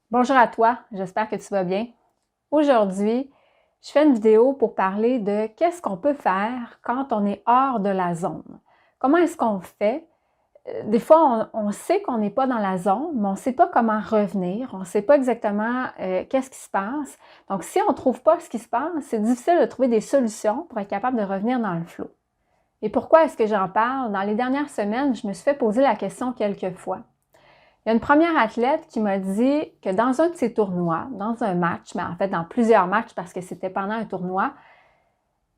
Bonjour à toi, j'espère que tu vas bien. Aujourd'hui, je fais une vidéo pour parler de qu'est-ce qu'on peut faire quand on est hors de la zone. Comment est-ce qu'on fait? Des fois, on sait qu'on n'est pas dans la zone, mais on ne sait pas comment revenir, on ne sait pas exactement qu'est-ce qui se passe. Donc, si on ne trouve pas ce qui se passe, c'est difficile de trouver des solutions pour être capable de revenir dans le flow. Et pourquoi est-ce que j'en parle? Dans les dernières semaines, je me suis fait poser la question quelques fois. Il y a une première athlète qui m'a dit que dans un de ses tournois, dans un match, mais en fait dans plusieurs matchs parce que c'était pendant un tournoi,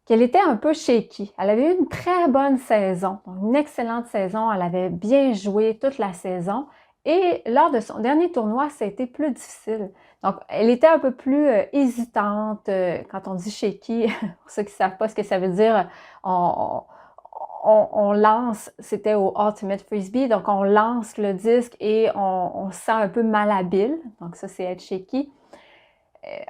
qu'elle était un peu shaky. Elle avait eu une très bonne saison, une excellente saison. Elle avait bien joué toute la saison. Et lors de son dernier tournoi, ça a été plus difficile. Donc, elle était un peu plus hésitante. Quand on dit shaky, pour ceux qui ne savent pas ce que ça veut dire, on, on lance, c'était au Ultimate Frisbee, donc on lance le disque et on se sent un peu malhabile. Donc ça, c'est être shaky.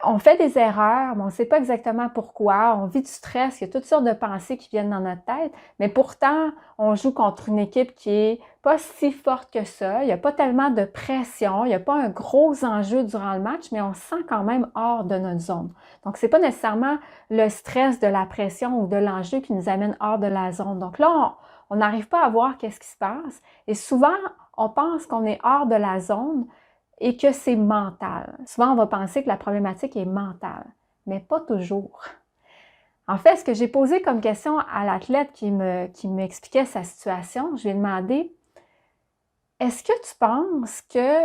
On fait des erreurs, mais on ne sait pas exactement pourquoi. On vit du stress, il y a toutes sortes de pensées qui viennent dans notre tête, mais pourtant, on joue contre une équipe qui n'est pas si forte que ça. Il n'y a pas tellement de pression, il n'y a pas un gros enjeu durant le match, mais on se sent quand même hors de notre zone. Donc, ce n'est pas nécessairement le stress de la pression ou de l'enjeu qui nous amène hors de la zone. Donc là, on n'arrive pas à voir qu'est-ce qui se passe. Et souvent, on pense qu'on est hors de la zone et que c'est mental. Souvent, on va penser que la problématique est mentale, mais pas toujours. En fait, ce que j'ai posé comme question à l'athlète qui m'expliquait sa situation, je lui ai demandé, est-ce que tu penses que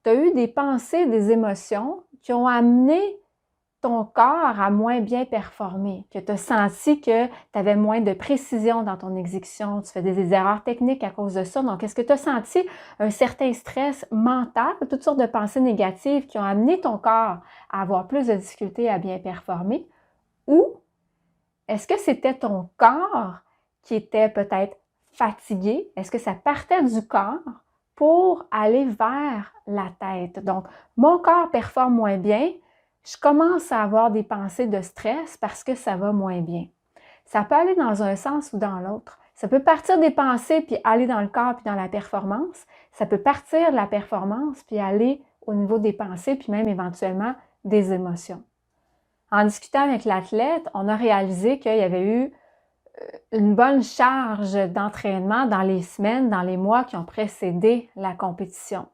tu as eu des pensées, des émotions qui ont amené ton corps a moins bien performé, que tu as senti que tu avais moins de précision dans ton exécution, tu fais des erreurs techniques à cause de ça. Donc, est-ce que tu as senti un certain stress mental, toutes sortes de pensées négatives qui ont amené ton corps à avoir plus de difficultés à bien performer? Ou est-ce que c'était ton corps qui était peut-être fatigué? Est-ce que ça partait du corps pour aller vers la tête? Donc, mon corps performe moins bien, je commence à avoir des pensées de stress parce que ça va moins bien. Ça peut aller dans un sens ou dans l'autre. Ça peut partir des pensées puis aller dans le corps puis dans la performance. Ça peut partir de la performance puis aller au niveau des pensées puis même éventuellement des émotions. En discutant avec l'athlète, on a réalisé qu'il y avait eu une bonne charge d'entraînement dans les semaines, dans les mois qui ont précédé la compétition.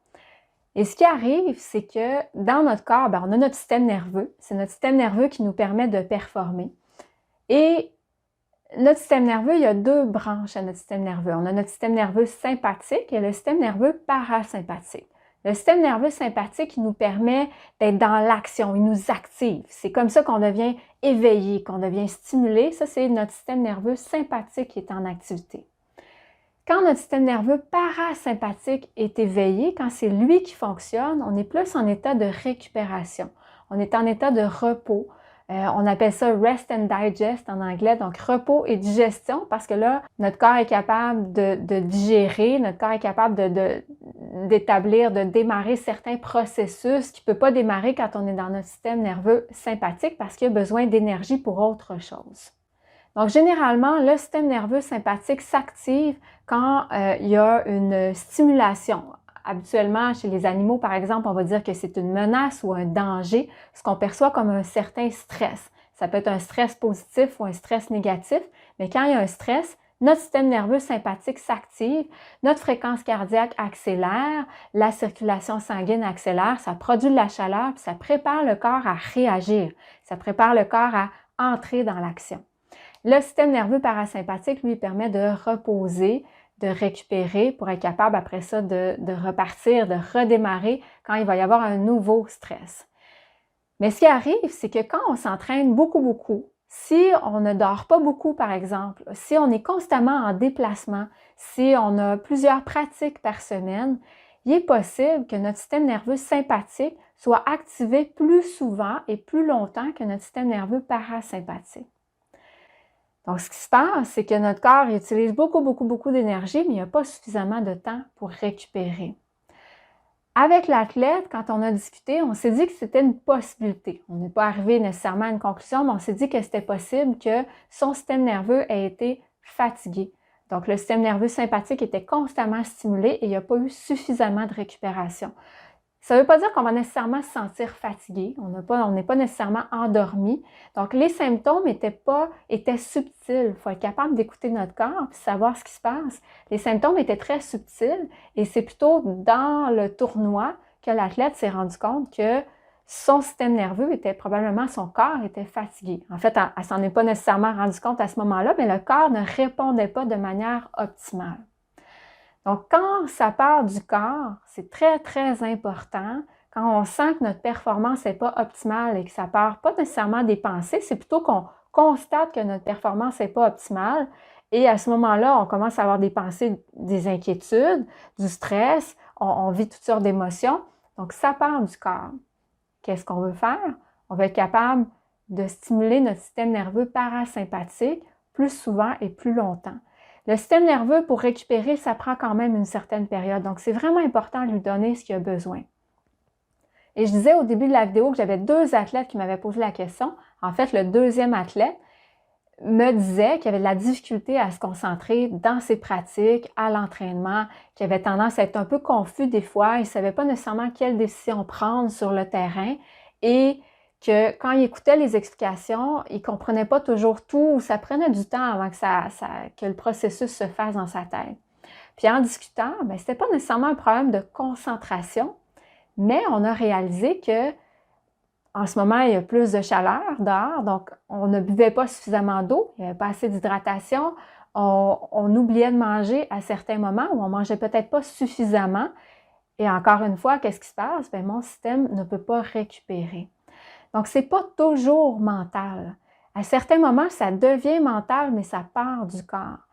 Et ce qui arrive, c'est que dans notre corps, on a notre système nerveux. C'est notre système nerveux qui nous permet de performer. Et notre système nerveux, il y a deux branches à notre système nerveux. On a notre système nerveux sympathique et le système nerveux parasympathique. Le système nerveux sympathique, il nous permet d'être dans l'action, il nous active. C'est comme ça qu'on devient éveillé, qu'on devient stimulé. Ça, c'est notre système nerveux sympathique qui est en activité. Quand notre système nerveux parasympathique est éveillé, quand c'est lui qui fonctionne, on est plus en état de récupération. On est en état de repos. On appelle ça rest and digest en anglais, donc repos et digestion, parce que là, notre corps est capable de digérer, notre corps est capable d'établir, de démarrer certains processus qui ne peut pas démarrer quand on est dans notre système nerveux sympathique parce qu'il a besoin d'énergie pour autre chose. Donc, généralement, le système nerveux sympathique s'active quand il y a une stimulation. Habituellement, chez les animaux, par exemple, on va dire que c'est une menace ou un danger, ce qu'on perçoit comme un certain stress. Ça peut être un stress positif ou un stress négatif, mais quand il y a un stress, notre système nerveux sympathique s'active, notre fréquence cardiaque accélère, la circulation sanguine accélère, ça produit de la chaleur, puis ça prépare le corps à réagir, ça prépare le corps à entrer dans l'action. Le système nerveux parasympathique, lui, permet de reposer, de récupérer pour être capable après ça de repartir, de redémarrer quand il va y avoir un nouveau stress. Mais ce qui arrive, c'est que quand on s'entraîne beaucoup, si on ne dort pas beaucoup, par exemple, si on est constamment en déplacement, si on a plusieurs pratiques par semaine, il est possible que notre système nerveux sympathique soit activé plus souvent et plus longtemps que notre système nerveux parasympathique. Donc, ce qui se passe, c'est que notre corps utilise beaucoup d'énergie, mais il n'y a pas suffisamment de temps pour récupérer. Avec l'athlète, quand on a discuté, on s'est dit que c'était une possibilité. On n'est pas arrivé nécessairement à une conclusion, mais on s'est dit que c'était possible que son système nerveux ait été fatigué. Donc, le système nerveux sympathique était constamment stimulé et il n'y a pas eu suffisamment de récupération. Ça ne veut pas dire qu'on va nécessairement se sentir fatigué, on n'est pas nécessairement endormi. Donc, les symptômes étaient subtils. Il faut être capable d'écouter notre corps et savoir ce qui se passe. Les symptômes étaient très subtils et c'est plutôt dans le tournoi que l'athlète s'est rendu compte que son système nerveux probablement son corps était fatigué. En fait, elle ne s'en est pas nécessairement rendu compte à ce moment-là, mais le corps ne répondait pas de manière optimale. Donc, quand ça part du corps, c'est très, très important. Quand on sent que notre performance n'est pas optimale et que ça part pas nécessairement des pensées, c'est plutôt qu'on constate que notre performance n'est pas optimale. Et à ce moment-là, on commence à avoir des pensées, des inquiétudes, du stress, on vit toutes sortes d'émotions. Donc, ça part du corps. Qu'est-ce qu'on veut faire? On va être capable de stimuler notre système nerveux parasympathique plus souvent et plus longtemps. Le système nerveux, pour récupérer, ça prend quand même une certaine période. Donc, c'est vraiment important de lui donner ce qu'il a besoin. Et je disais au début de la vidéo que j'avais 2 athlètes qui m'avaient posé la question. En fait, le deuxième athlète me disait qu'il avait de la difficulté à se concentrer dans ses pratiques, à l'entraînement, qu'il avait tendance à être un peu confus des fois. Il ne savait pas nécessairement quelle décision prendre sur le terrain et que quand il écoutait les explications, il ne comprenait pas toujours tout ou ça prenait du temps avant que le processus se fasse dans sa tête. Puis en discutant, ce n'était pas nécessairement un problème de concentration, mais on a réalisé que en ce moment, il y a plus de chaleur dehors, donc on ne buvait pas suffisamment d'eau, il n'y avait pas assez d'hydratation, on oubliait de manger à certains moments où on ne mangeait peut-être pas suffisamment. Et encore une fois, qu'est-ce qui se passe? Mon système ne peut pas récupérer. Donc, ce n'est pas toujours mental. À certains moments, ça devient mental, mais ça part du corps.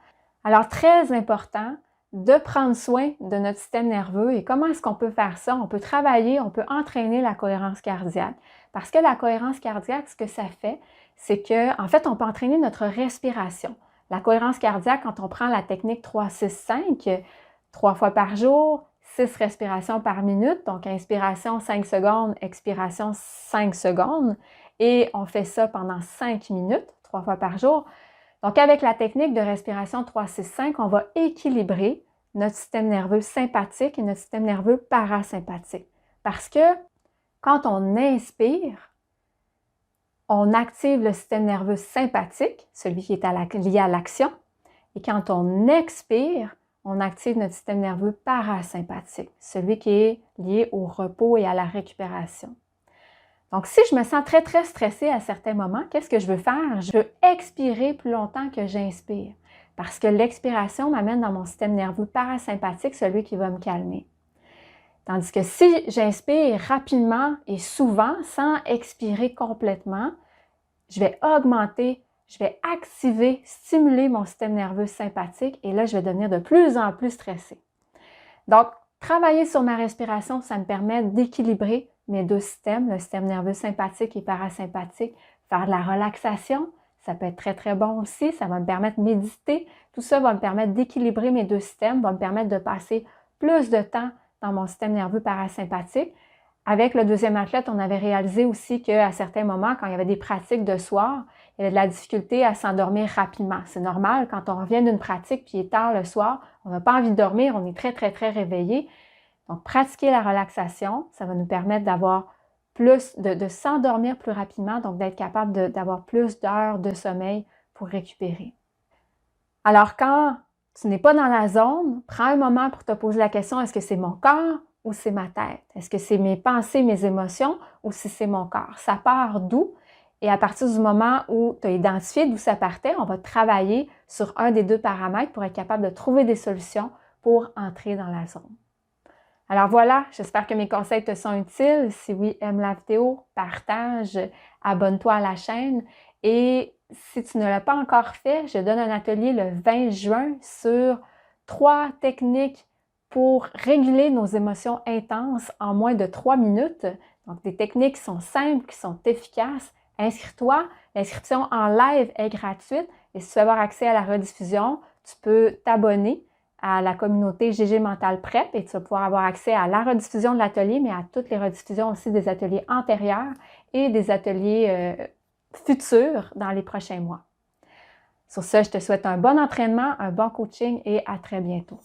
Alors, très important de prendre soin de notre système nerveux. Et comment est-ce qu'on peut faire ça? On peut travailler, on peut entraîner la cohérence cardiaque. Parce que la cohérence cardiaque, ce que ça fait, c'est qu'en fait, on peut entraîner notre respiration. La cohérence cardiaque, quand on prend la technique 3-6-5, 3 fois par jour, 6 respirations par minute, donc inspiration 5 secondes, expiration 5 secondes, et on fait ça pendant 5 minutes, 3 fois par jour. Donc, avec la technique de respiration 3-6-5, on va équilibrer notre système nerveux sympathique et notre système nerveux parasympathique. Parce que quand on inspire, on active le système nerveux sympathique, celui qui est lié à l'action, et quand on expire, on active notre système nerveux parasympathique, celui qui est lié au repos et à la récupération. Donc, si je me sens très, très stressée à certains moments, qu'est-ce que je veux faire? Je veux expirer plus longtemps que j'inspire parce que l'expiration m'amène dans mon système nerveux parasympathique, celui qui va me calmer. Tandis que si j'inspire rapidement et souvent, sans expirer complètement, je vais augmenter, je vais activer, stimuler mon système nerveux sympathique et là, je vais devenir de plus en plus stressée. Donc, travailler sur ma respiration, ça me permet d'équilibrer mes 2 systèmes, le système nerveux sympathique et parasympathique, faire de la relaxation, ça peut être très, très bon aussi, ça va me permettre de méditer, tout ça va me permettre d'équilibrer mes 2 systèmes, va me permettre de passer plus de temps dans mon système nerveux parasympathique. Avec le deuxième athlète, on avait réalisé aussi qu'à certains moments, quand il y avait des pratiques de soir, il y avait de la difficulté à s'endormir rapidement. C'est normal, quand on revient d'une pratique puis il est tard le soir, on n'a pas envie de dormir, on est très, très, très réveillé. Donc, pratiquer la relaxation, ça va nous permettre d'avoir plus, de s'endormir plus rapidement, donc d'être capable d'avoir plus d'heures de sommeil pour récupérer. Alors, quand tu n'es pas dans la zone, prends un moment pour te poser la question, est-ce que c'est mon corps ou c'est ma tête? Est-ce que c'est mes pensées, mes émotions ou si c'est mon corps? Ça part d'où? Et à partir du moment où tu as identifié d'où ça partait, on va travailler sur un des 2 paramètres pour être capable de trouver des solutions pour entrer dans la zone. Alors voilà, j'espère que mes conseils te sont utiles. Si oui, aime la vidéo, partage, abonne-toi à la chaîne. Et si tu ne l'as pas encore fait, je donne un atelier le 20 juin sur 3 techniques pour réguler nos émotions intenses en moins de 3 minutes. Donc, des techniques qui sont simples, qui sont efficaces. Inscris-toi. L'inscription en live est gratuite. Et si tu veux avoir accès à la rediffusion, tu peux t'abonner à la communauté GG Mental Prep et tu vas pouvoir avoir accès à la rediffusion de l'atelier, mais à toutes les rediffusions aussi des ateliers antérieurs et des ateliers futurs dans les prochains mois. Sur ce, je te souhaite un bon entraînement, un bon coaching et à très bientôt.